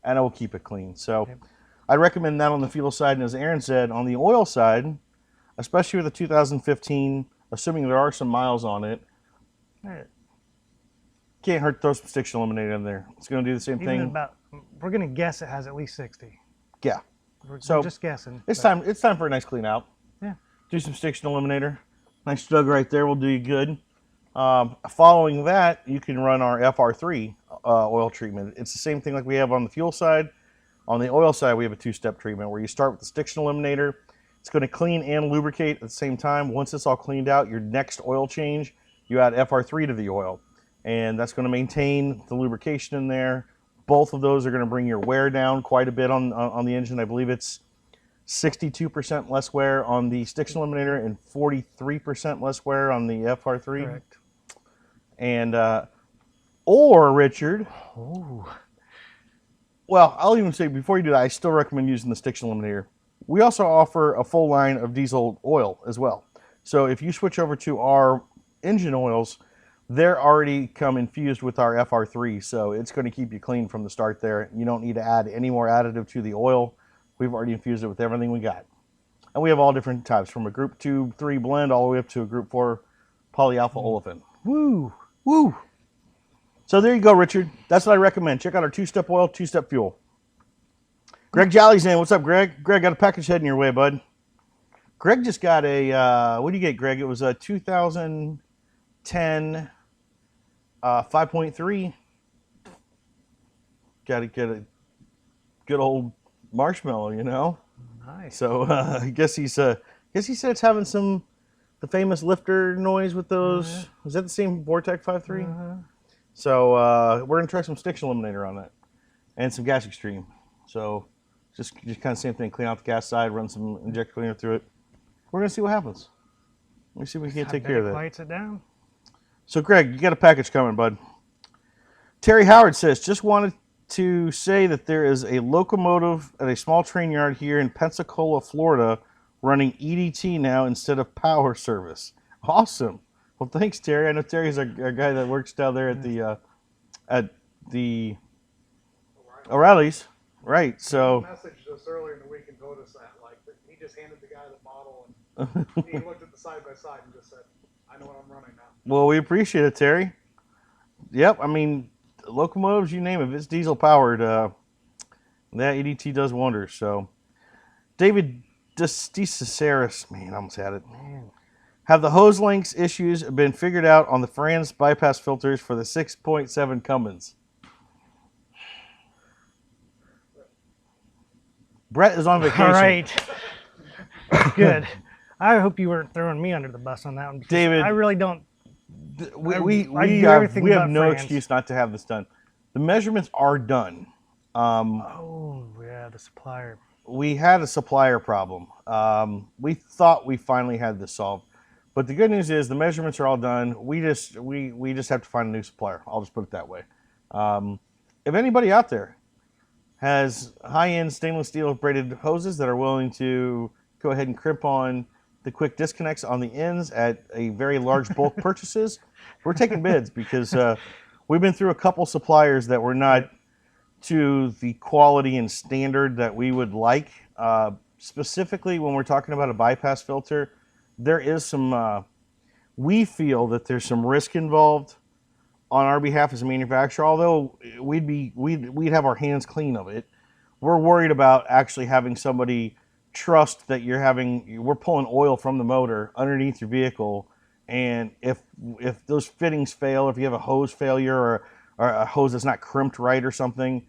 and it will keep it clean. So I recommend that on the fuel side. And as Aaron said, on the oil side, especially with the 2015, assuming there are some miles on it, can't hurt to throw some Stiction Eliminator in there. It's going to do the same thing. We're going to guess it has at least 60. Yeah. We're so just guessing. It's time for a nice clean out. Yeah. Do some Stiction Eliminator. Nice jug right there will do you good. Following that, you can run our FR3 oil treatment. It's the same thing like we have on the fuel side. On the oil side, we have a two-step treatment where you start with the Stiction Eliminator. It's going to clean and lubricate at the same time. Once it's all cleaned out, your next oil change, you add FR3 to the oil. And that's going to maintain the lubrication in there. Both of those are going to bring your wear down quite a bit on the engine. I believe it's 62% less wear on the Stiction Eliminator and 43% less wear on the FR3. Correct. And, or Richard, well, I'll even say before you do that, I still recommend using the Stiction Eliminator. We also offer a full line of diesel oil as well. So if you switch over to our engine oils, they're already come infused with our FR3, so it's going to keep you clean from the start there. You don't need to add any more additive to the oil. We've already infused it with everything we got. And we have all different types, from a Group 2-3 blend all the way up to a Group 4 polyalpha olefin. Woo! Woo! So there you go, Richard. That's what I recommend. Check out our two-step oil, two-step fuel. Greg Jolly's in. What's up, Greg? Greg, got a package heading your way, bud. Greg just got a, what do you get, Greg? It was a 2010... 5.3. Got to get a good old marshmallow, you know. Nice. So I guess he said it's having the famous lifter noise with those. Is that the same Vortec 5.3? So we're gonna try some Stiction Eliminator on that, and some gas extreme. So just kind of same thing. Clean out the gas side, run some injector cleaner through it. We're gonna see what happens. Let me see if we can't take care of that. Quiets it down. So Greg, you got a package coming, bud. Terry Howard says, just wanted to say that there is a locomotive at a small train yard here in Pensacola, Florida, running EDT now instead of power service. Awesome. Well, thanks, Terry. I know Terry's a guy that works down there at the O'Reilly's, right? So. He messaged us earlier in the week and told us that, he just handed the guy the model and he looked at the side by side and just said, "I know what I'm running now." Well, we appreciate it, Terry. Yep, I mean, locomotives, you name it, if it's diesel powered, that EDT does wonders. So, David DeCiceris, man, I almost had it. Man. Have the hose lengths issues been figured out on the Franz bypass filters for the 6.7 Cummins? Brett is on vacation. All right. Good. I hope you weren't throwing me under the bus on that one. David, I really don't. We have no Franz. excuse not to have this done. The measurements are done. Oh, yeah, the supplier. We had a supplier problem. We thought we finally had this solved. But the good news is the measurements are all done. We just have to find a new supplier. I'll just put it that way. If anybody out there has high-end stainless steel braided hoses that are willing to go ahead and crimp on the quick disconnects on the ends at a very large bulk purchases, we're taking bids because we've been through a couple suppliers that were not to the quality and standard that we would like. Specifically, when we're talking about a bypass filter, there is some, we feel that there's some risk involved on our behalf as a manufacturer. Although we'd have our hands clean of it, we're worried about actually having somebody trust that we're pulling oil from the motor underneath your vehicle, and if those fittings fail, if you have a hose failure or a hose that's not crimped right or something,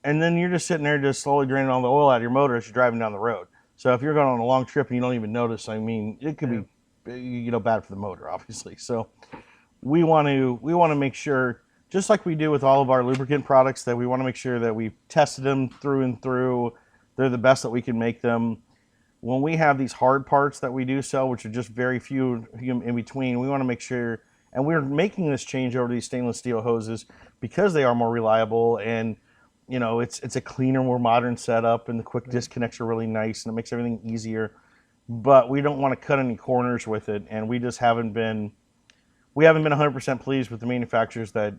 and then you're just sitting there just slowly draining all the oil out of your motor as you're driving down the road. So if you're going on a long trip and you don't even notice, I mean, it could be bad for the motor, obviously. So we want to make sure, just like we do with all of our lubricant products, that we want to make sure that we've tested them through and through. They're the best that we can make them. When we have these hard parts that we do sell, which are just very few in between, we want to make sure, and we're making this change over to these stainless steel hoses because they are more reliable, and it's a cleaner, more modern setup, and the quick disconnects are really nice, and it makes everything easier. But we don't want to cut any corners with it, and we just haven't been 100% pleased with the manufacturers that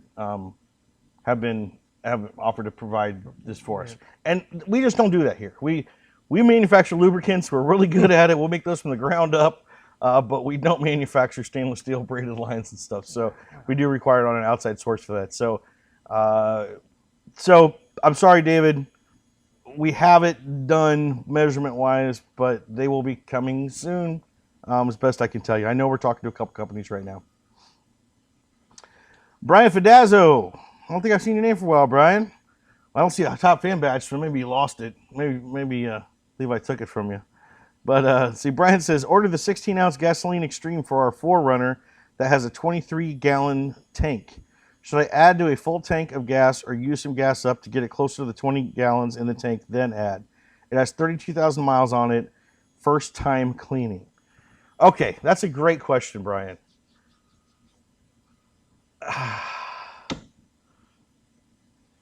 have offered to provide this for us. And we just don't do that here. We manufacture lubricants. We're really good at it. We'll make those from the ground up, but we don't manufacture stainless steel braided lines and stuff. So we do require it on an outside source for that. So I'm sorry, David. We have it done measurement-wise, but they will be coming soon, as best I can tell you. I know we're talking to a couple companies right now. Brian Fidazzo. I don't think I've seen your name for a while, Brian. I don't see a top fan badge, so maybe you lost it. Maybe Levi took it from you. But see, Brian says, order the 16-ounce gasoline extreme for our 4Runner that has a 23-gallon tank. Should I add to a full tank of gas or use some gas up to get it closer to the 20 gallons in the tank, then add? It has 32,000 miles on it. First time cleaning. Okay, that's a great question, Brian.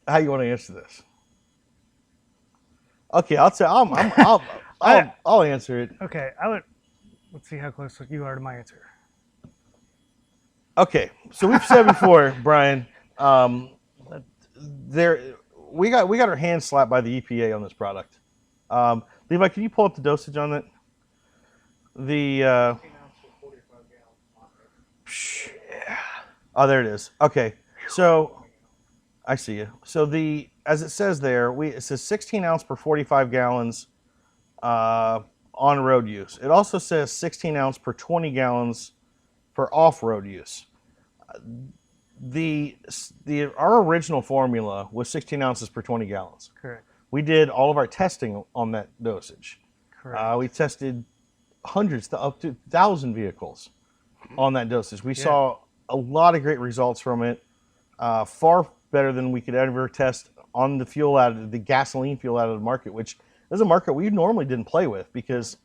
How you want to answer this? Okay, I'll answer it. Okay, let's see how close you are to my answer. Okay, so we've said before, Brian, we got our hands slapped by the EPA on this product. Levi, can you pull up the dosage on it? Oh, there it is. Okay, so I see you. So as it says there, it says 16 ounce per 45 gallons on road use. It also says 16 ounce per 20 gallons for off-road use. Our original formula was 16 ounces per 20 gallons. Correct. We did all of our testing on that dosage. Correct. We tested hundreds to up to 1,000 vehicles on that dosage. We saw a lot of great results from it, far better than we could ever test on the fuel out of the gasoline fuel out of the market, which is a market we normally didn't play with because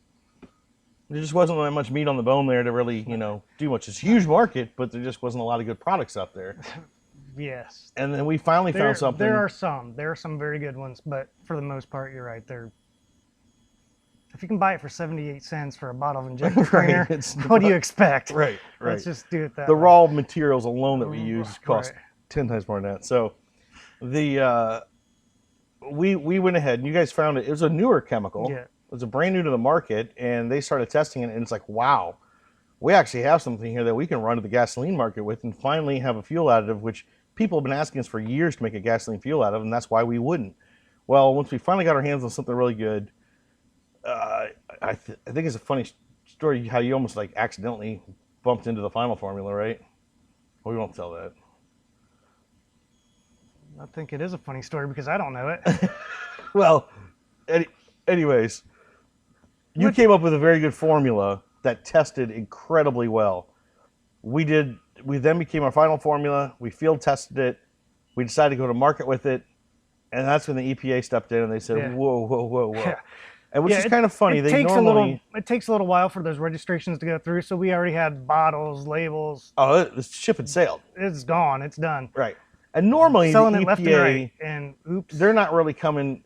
there just wasn't that much meat on the bone there to really, do much. It's a huge market, but there just wasn't a lot of good products out there. Yes. And then we finally found something. There are some very good ones, but for the most part, you're right. If you can buy it for 78 cents for a bottle of injector cleaner, what do you expect? Right. Let's just do it that the way. raw materials alone that we use cost Right. 10 times more than that. So the we went ahead and you guys found it. It was a newer chemical. Yeah. It was a brand new to the market, and they started testing it, and it's like, wow, we actually have something here that we can run to the gasoline market with and finally have a fuel additive, which people have been asking us for years to make a gasoline fuel out of, and that's why we wouldn't. Well, once we finally got our hands on something really good, I think it's a funny story how you almost like accidentally bumped into the final formula, right? We won't tell that. I think it is a funny story because I don't know it. Well, anyways, you came up with a very good formula that tested incredibly well. We then became our final formula. We field tested it. We decided to go to market with it. And that's when the EPA stepped in and they said, Yeah. whoa. Yeah. And which is kind of funny. It takes a little while for those registrations to go through. So we already had bottles, labels. Oh, the ship had sailed. It's gone. It's done. Right. And normally Selling the it EPA, left and right. And oops. they're not really coming.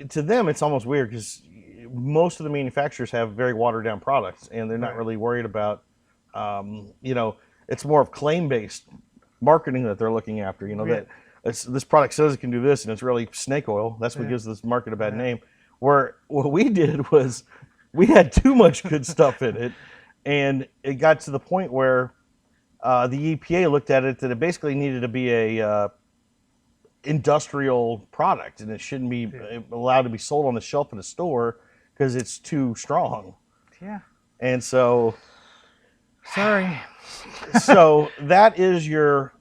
To them, it's almost weird because most of the manufacturers have very watered down products, and they're not really worried about, it's more of claim-based marketing that they're looking after. That this product says it can do this, and it's really snake oil. That's what gives this market a bad name. Where what we did was we had too much good stuff in it, and it got to the point where the EPA looked at it that it basically needed to be a industrial product, and it shouldn't be allowed to be sold on the shelf in a store because it's too strong. Yeah. And so, sorry. So that is your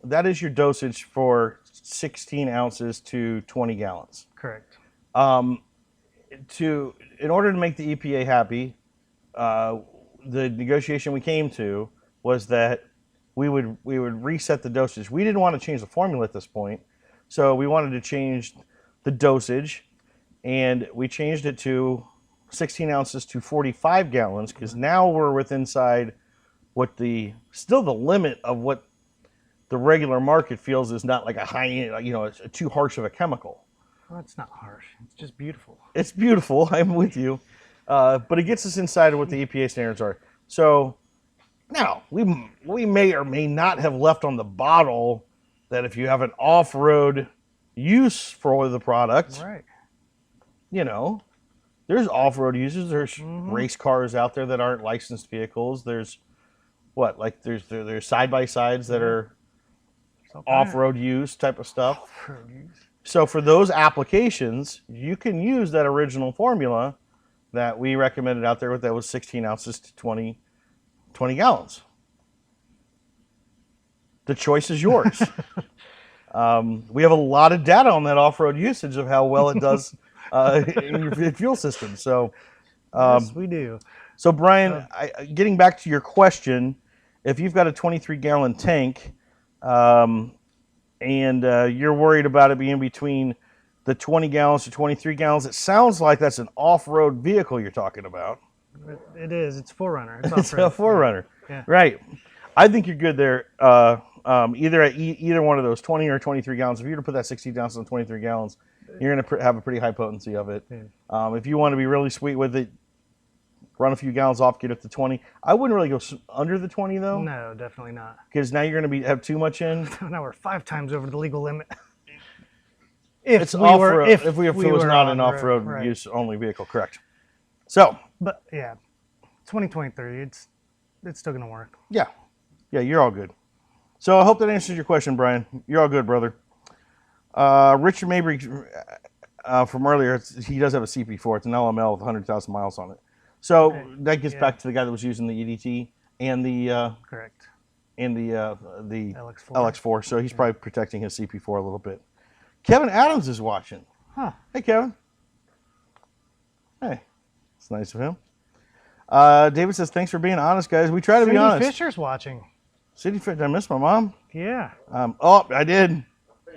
dosage for 16 ounces to 20 gallons. Correct. In order to make the EPA happy, the negotiation we came to was that we would reset the dosage. We didn't want to change the formula at this point, so we wanted to change the dosage, and we changed it to 16 ounces to 45 gallons because now we're within what still the limit of what the regular market feels is not like a high end, it's too harsh of a chemical. Well, it's not harsh. It's just beautiful. It's beautiful. I'm with you. But it gets us inside of what the EPA standards are. So now we may or may not have left on the bottle that if you have an off-road use for the product, Right. There's off-road uses. There's race cars out there that aren't licensed vehicles. There's there's side-by-sides that are off-road use type of stuff. Off-road use. So for those applications, you can use that original formula that we recommended out there that was 16 ounces to 20 gallons. The choice is yours. We have a lot of data on that off-road usage of how well it does in your fuel system. So, Yes, we do. So Brian, getting back to your question, if you've got a 23-gallon tank, and you're worried about it being between the 20 gallons to 23 gallons, it sounds like that's an off-road vehicle you're talking about. It is. It's 4Runner. It's a 4Runner. Yeah. Right. I think you're good there. Either at either one of those, 20 or 23 gallons. If you were to put that 60 ounces on 23 gallons, you're going to have a pretty high potency of it. Yeah. If you want to be really sweet with it, run a few gallons off, get up to 20. I wouldn't really go under the 20 though. No, definitely not. Because now you're going to have too much in. Now we're 5 times over the legal limit. If it was not an on-road, off-road right. use only vehicle, correct? So, But yeah, 2023, it's still gonna work. yeah, you're all good. So I hope that answers your question, Brian. You're all good, brother. Richard Mabry from earlier, he does have a CP4. It's an LML with 100,000 miles on it. So that gets back to the guy that was using the EDT and the Correct. and the LX4. LX4. So he's probably protecting his CP4 a little bit. Kevin Adams is watching. Huh. Hey, Kevin. Hey, it's nice of him. David says, thanks for being honest, guys. We try to be honest. Fisher's watching. Did I miss my mom? Yeah. Oh, I did.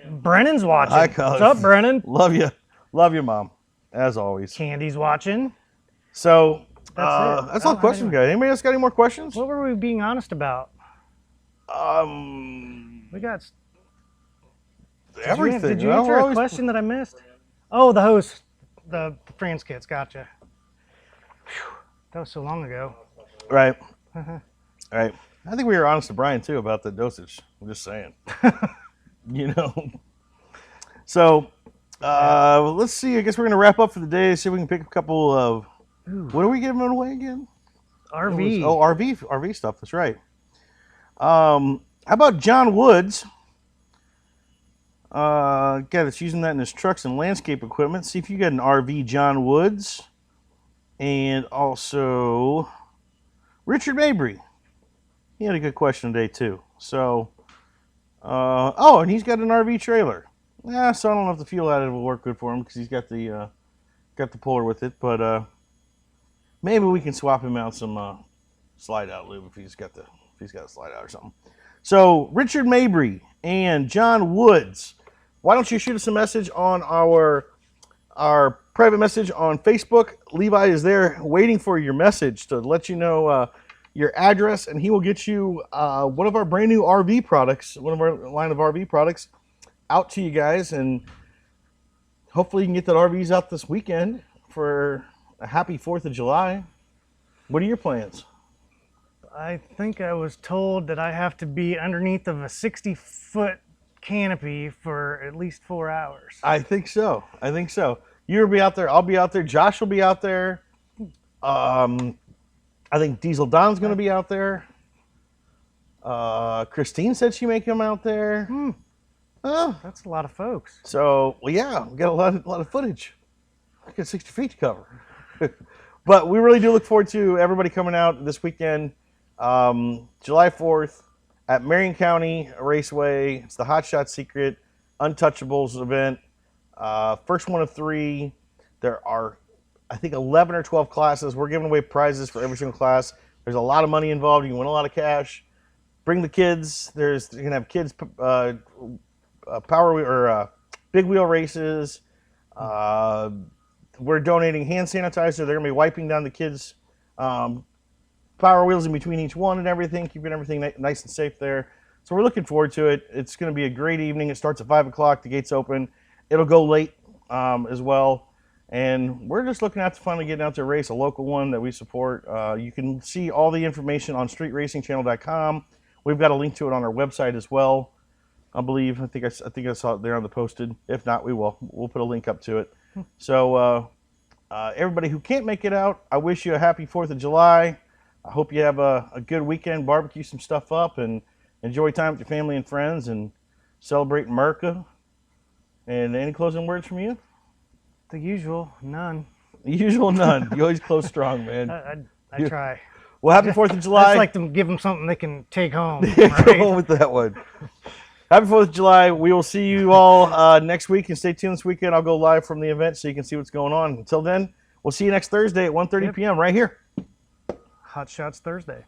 Brennan's watching. Hi, Colin. What's up, Brennan? Love you, Mom, as always. Candy's watching. So That's it. that's all the questions, guys. Anybody else got any more questions? What were we being honest about? We got Everything. Did you Well, answer we're a always- question that I missed? Oh, the hose, the France kits. Gotcha. Whew, that was so long ago. Right. Right. I think we were honest to Brian too about the dosage. I'm just saying. You know. So let's see. I guess we're gonna wrap up for the day. See if we can pick a couple of. What are we giving away again? RV. RV stuff. That's right. How about John Woods? Guy that's using that in his trucks and landscape equipment. See if you got an RV, John Woods, and also Richard Mabry. He had a good question today too. So, and he's got an RV trailer. Yeah, so I don't know if the fuel additive will work good for him because he's got the puller with it. But maybe we can swap him out some slide out lube if he's got a slide out or something. So Richard Mabry and John Woods, why don't you shoot us a message on our private message on Facebook? Levi is there waiting for your message to let you know your address, and he will get you one of our brand new RV products, one of our line of RV products out to you guys, and hopefully you can get that RVs out this weekend for a happy 4th of July. What are your plans? I think I was told that I have to be underneath of a 60-foot canopy for at least 4 hours. I think so. You'll be out there. I'll be out there. Josh will be out there. I think Diesel Don's going to be out there. Christine said she may come out there. That's a lot of folks. So, well, yeah, we got a lot of footage. I got 60 feet to cover. But we really do look forward to everybody coming out this weekend. July 4th at Marion County Raceway. It's the Hot Shot Secret Untouchables event. First one of 3. There are, I think, 11 or 12 classes. We're giving away prizes for every single class. There's a lot of money involved. You can win a lot of cash. Bring the kids. You can have kids power wheel or big wheel races. We're donating hand sanitizer. They're going to be wiping down the kids' power wheels in between each one and everything, keeping everything nice and safe there. So we're looking forward to it. It's going to be a great evening. It starts at 5 o'clock. The gates open. It'll go late as well. And we're just looking at to finally getting out to race, a local one that we support. You can see all the information on streetracingchannel.com. We've got a link to it on our website as well. I believe. I think I saw it there on the posted. If not, we will. We'll put a link up to it. So everybody who can't make it out, I wish you a happy 4th of July. I hope you have a good weekend, barbecue some stuff up, and enjoy time with your family and friends, and celebrate America. And any closing words from you? The usual, none. The usual none. You always close strong, man. I try. Well, happy 4th of I July. just like to give them something they can take home. Go Right? with that one. Happy 4th of July. We will see you all next week, and stay tuned this weekend. I'll go live from the event so you can see what's going on. Until then, we'll see you next Thursday at 1:30 p.m. right here. Hot Shots Thursday.